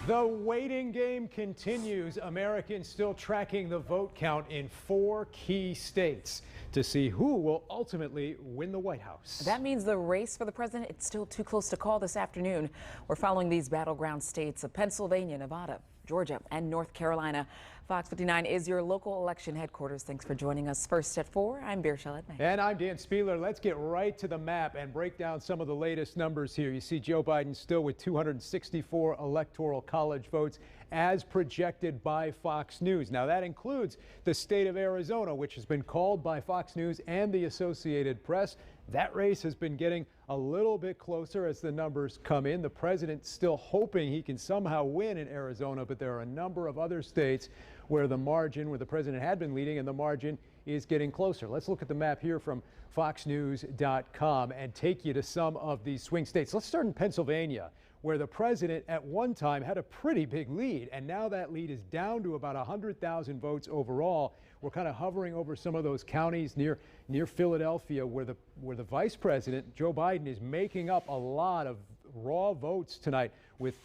The waiting game continues. Americans still tracking the vote count in 4 key states to see who will ultimately win the White House. That means the race for the president, it's still too close to call this afternoon. We're following these battleground states of Pennsylvania, Nevada, Georgia, and North Carolina. Fox 59 is your local election headquarters. Thanks for joining us. First at 4, I'm Beershel Edmay. And I'm Dan Spieler. Let's get right to the map and break down some of the latest numbers here. You see Joe Biden still with 264 electoral college votes as projected by Fox News. Now that includes the state of Arizona, which has been called by Fox News and the Associated Press. That race has been getting a little bit closer as the numbers come in. The president still hoping he can somehow win in Arizona, but there are a number of other states where the president had been leading and the margin is getting closer. Let's look at the map here from foxnews.com and take you to some of these swing states. Let's start in Pennsylvania, where the president at one time had a pretty big lead, and now that lead is down to about 100,000 votes overall. We're kind of hovering over some of those counties near Philadelphia, where the vice president, Joe Biden, is making up a lot of raw votes tonight with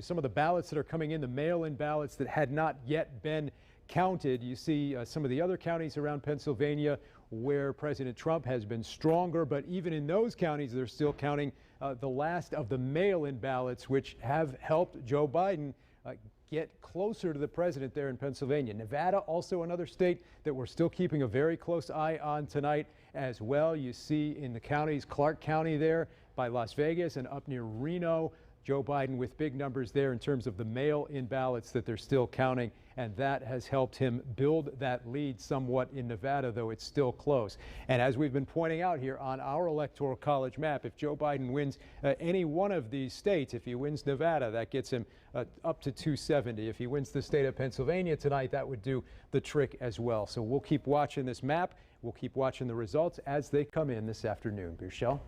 some of the ballots that are coming in, the mail-in ballots that had not yet been counted. You see some of the other counties around Pennsylvania where President Trump has been stronger, but even in those counties, they're still counting the last of the mail-in ballots, which have helped Joe Biden get closer to the president there in Pennsylvania. Nevada, also another state that we're still keeping a very close eye on tonight as well. You see in the counties, Clark County there by Las Vegas and up near Reno, Joe Biden with big numbers there in terms of the mail-in ballots that they're still counting, and that has helped him build that lead somewhat in Nevada, though it's still close. And as we've been pointing out here on our electoral college map, if Joe Biden wins any one of these states, if he wins Nevada, that gets him up to 270. If he wins the state of Pennsylvania tonight, that would do the trick as well. So we'll keep watching this map. We'll keep watching the results as they come in this afternoon. Beershel?